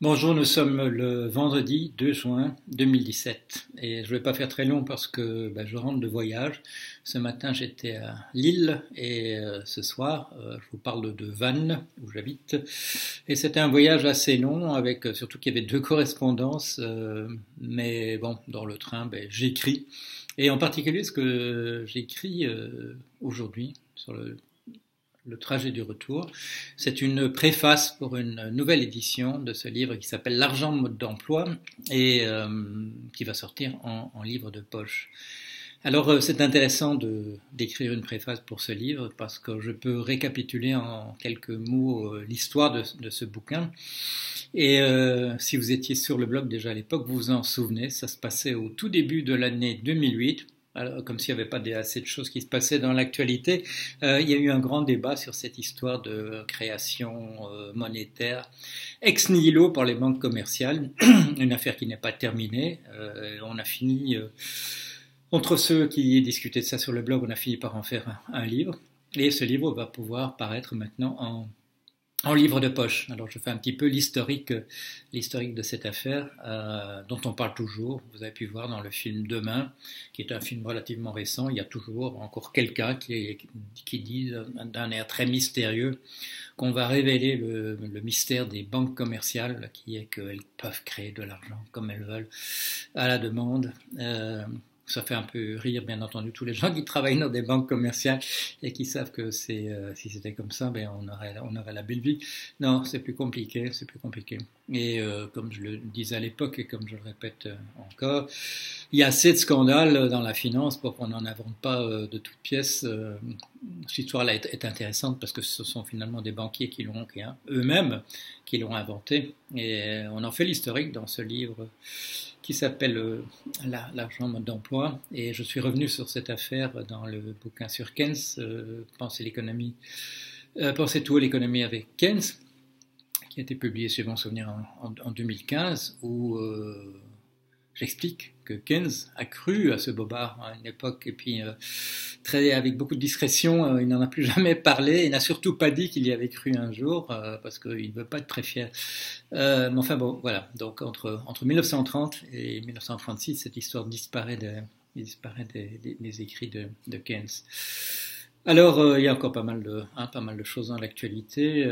Bonjour, nous sommes le vendredi 2 juin 2017 et je ne vais pas faire très long parce que je rentre de voyage. Ce matin j'étais à Lille et ce soir je vous parle de Vannes où j'habite et c'était un voyage assez long avec surtout qu'il y avait deux correspondances mais bon dans le train j'écris et en particulier ce que j'écris aujourd'hui sur le trajet du retour. C'est une préface pour une nouvelle édition de ce livre qui s'appelle L'argent mode d'emploi et qui va sortir en livre de poche. Alors c'est intéressant d'écrire une préface pour ce livre parce que je peux récapituler en quelques mots l'histoire de ce bouquin. Et si vous étiez sur le blog déjà à l'époque, vous vous en souvenez, ça se passait au tout début de l'année 2008. Alors, comme s'il n'y avait pas assez de choses qui se passaient dans l'actualité, il y a eu un grand débat sur cette histoire de création monétaire ex nihilo par les banques commerciales, une affaire qui n'est pas terminée. On a fini, entre ceux qui discutaient de ça sur le blog, on a fini par en faire un livre. Et ce livre va pouvoir paraître maintenant en livre de poche. Alors je fais un petit peu l'historique de cette affaire dont on parle toujours. Vous avez pu voir dans le film Demain, qui est un film relativement récent, il y a toujours encore quelqu'un qui dit d'un air très mystérieux qu'on va révéler le mystère des banques commerciales, qui est qu'elles peuvent créer de l'argent comme elles veulent à la demande. Ça fait un peu rire, bien entendu, tous les gens qui travaillent dans des banques commerciales et qui savent que si c'était comme ça, on aurait la belle vie. Non, c'est plus compliqué, c'est plus compliqué. Et comme je le disais à l'époque et comme je le répète encore, il y a assez de scandales dans la finance pour qu'on n'en invente pas de toutes pièces. Cette histoire-là est intéressante parce que ce sont finalement des banquiers eux-mêmes qui l'ont inventé. Et on en fait l'historique dans ce livre qui s'appelle L'argent mode d'emploi. Et je suis revenu sur cette affaire dans le bouquin sur Keynes, Pensez tout à l'économie avec Keynes, qui a été publié, si je m'en souviens, en 2015, où j'explique que Keynes a cru à ce bobard à une époque, et puis avec beaucoup de discrétion, il n'en a plus jamais parlé, il n'a surtout pas dit qu'il y avait cru un jour, parce qu'il ne veut pas être très fier. Mais enfin bon, voilà, donc entre 1930 et 1936, cette histoire disparaît des écrits de Keynes. Alors, il y a encore pas mal de choses dans l'actualité.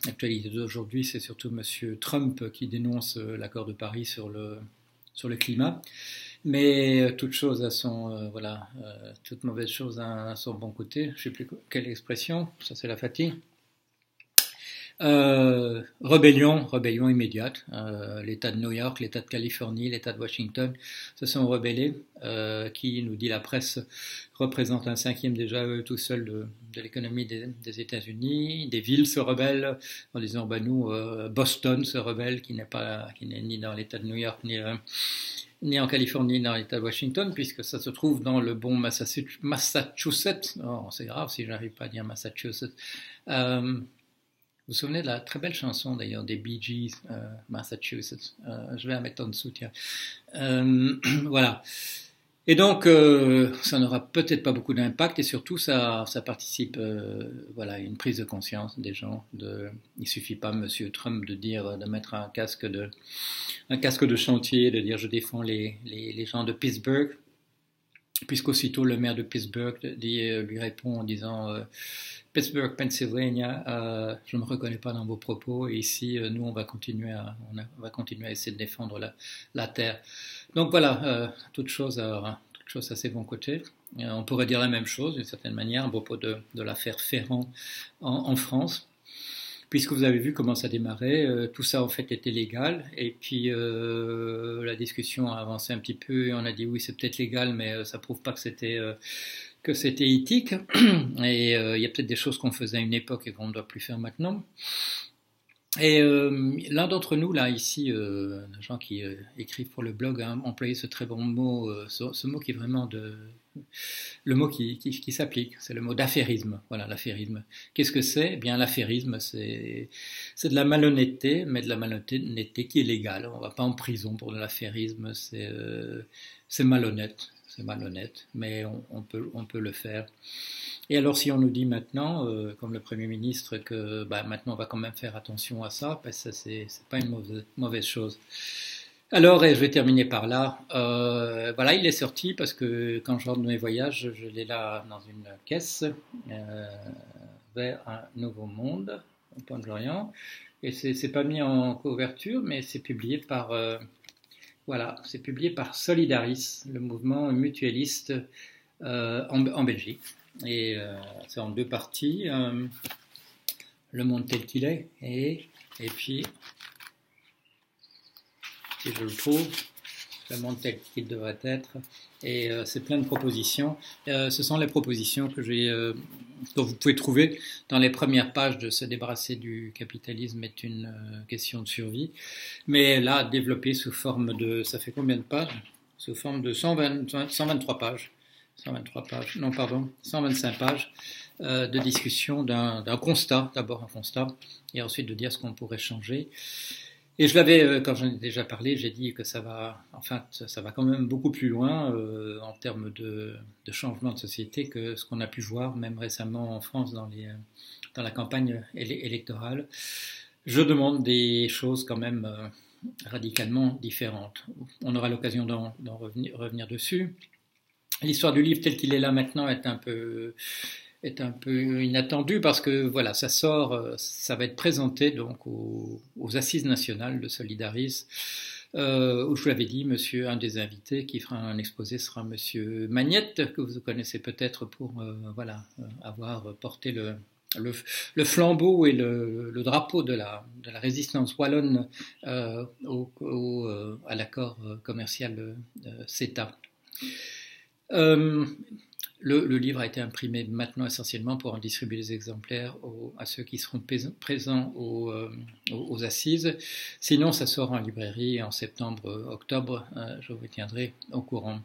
L'actualité d'aujourd'hui, c'est surtout Monsieur Trump qui dénonce l'accord de Paris sur le climat. Mais toute mauvaise chose a son bon côté. Je ne sais plus quelle expression, ça c'est la fatigue. Rébellion immédiate. L'État de New York, l'État de Californie, l'État de Washington se sont rebellés, qui, nous dit la presse, représentent un cinquième déjà eux tout seuls de l'économie des États-Unis. Des villes se rebellent en disant Boston se rebelle, qui n'est ni dans l'État de New York ni en Californie, ni dans l'État de Washington, puisque ça se trouve dans le bon Massachusetts. Oh, c'est grave si j'arrive pas à dire Massachusetts. Vous vous souvenez de la très belle chanson d'ailleurs des Bee Gees, Massachusetts. Je vais la mettre en dessous, tiens. Voilà. Et donc, ça n'aura peut-être pas beaucoup d'impact et surtout, ça participe à une prise de conscience des gens. Il suffit pas, Monsieur Trump, de mettre un casque de chantier, de dire je défends les gens de Pittsburgh, puisqu'aussitôt le maire de Pittsburgh lui répond en disant Pittsburgh, Pennsylvania, je ne me reconnais pas dans vos propos et ici, nous, on va continuer à essayer de défendre la terre. Donc voilà, toute chose a ses bons côtés. On pourrait dire la même chose, d'une certaine manière, à propos de l'affaire Ferrand en France. Puisque vous avez vu comment ça démarrait, tout ça en fait était légal, et puis la discussion a avancé un petit peu, et on a dit oui c'est peut-être légal, mais ça prouve pas que c'était éthique, et il y a peut-être des choses qu'on faisait à une époque et qu'on ne doit plus faire maintenant. Et l'un d'entre nous, là, ici, des gens qui écrivent pour le blog, a employé ce très bon mot, ce mot qui est vraiment le mot qui s'applique, c'est le mot d'affairisme. Voilà, l'affairisme. Qu'est-ce que c'est? Eh bien, l'affairisme, c'est de la malhonnêteté, mais de la malhonnêteté qui est légale. On ne va pas en prison pour de l'affairisme, c'est malhonnête. c'est malhonnête, mais on peut le faire. Et alors si on nous dit maintenant, comme le Premier ministre, que maintenant on va quand même faire attention à ça, ça c'est pas une mauvaise chose. Alors, et je vais terminer par là, voilà, il est sorti parce que quand je rentre de mes voyages, je l'ai là dans une caisse vers un nouveau monde, au Point de l'Orient, et c'est pas mis en couverture, mais c'est publié par voilà, c'est publié par Solidaris, le mouvement mutualiste en Belgique. Et c'est en deux parties, le monde tel qu'il est, et puis, si je le trouve, le monde tel qu'il devrait être, et c'est plein de propositions. Ce sont les propositions que vous pouvez trouver dans les premières pages de Se débarrasser du capitalisme est une question de survie, mais là, développé sous forme de, ça fait combien de pages? Sous forme de 123 pages. 123 pages, non pardon, 125 pages de discussion d'un constat, d'abord un constat, et ensuite de dire ce qu'on pourrait changer. Et je l'avais, quand j'en ai déjà parlé, j'ai dit que ça va quand même beaucoup plus loin en termes de changement de société que ce qu'on a pu voir même récemment en France dans la campagne électorale. Je demande des choses quand même radicalement différentes. On aura l'occasion d'en revenir dessus. L'histoire du livre tel qu'il est là maintenant est un peu inattendue parce que voilà, ça va être présenté donc aux Assises nationales de Solidaris, où je vous l'avais dit, un des invités qui fera un exposé sera Monsieur Magnette, que vous connaissez peut-être pour avoir porté le flambeau et le drapeau de la résistance wallonne à l'accord commercial CETA. Le livre a été imprimé maintenant essentiellement pour en distribuer les exemplaires à ceux qui seront présents aux assises. Sinon, ça sort en librairie en septembre-octobre. Je vous tiendrai au courant.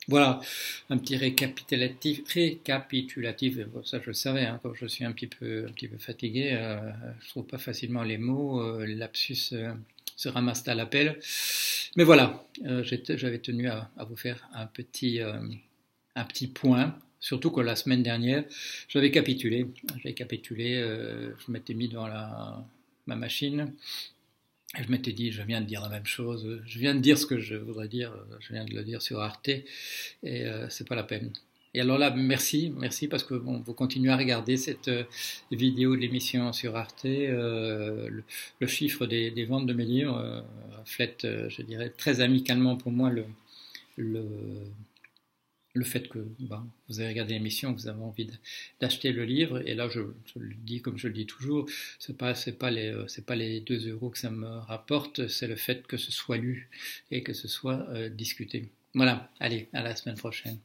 Voilà, un petit récapitulatif. Ça, je le savais, hein, quand je suis un petit peu fatigué, je trouve pas facilement les mots. Lapsus se ramasse à l'appel. Mais voilà, j'avais tenu à vous faire un petit point, surtout que la semaine dernière, j'avais capitulé. Je m'étais mis devant ma machine, et je m'étais dit, je viens de dire la même chose, je viens de dire ce que je voudrais dire, je viens de le dire sur Arte, et c'est pas la peine. Et alors là, merci parce que vous continuez à regarder cette vidéo de l'émission sur Arte. Le chiffre des ventes de mes livres reflète, je dirais, très amicalement pour moi le fait que vous avez regardé l'émission, que vous avez envie d'acheter le livre. Et là, je le dis comme je le dis toujours, c'est pas les 2 euros que ça me rapporte, c'est le fait que ce soit lu et que ce soit discuté. Voilà, allez, à la semaine prochaine.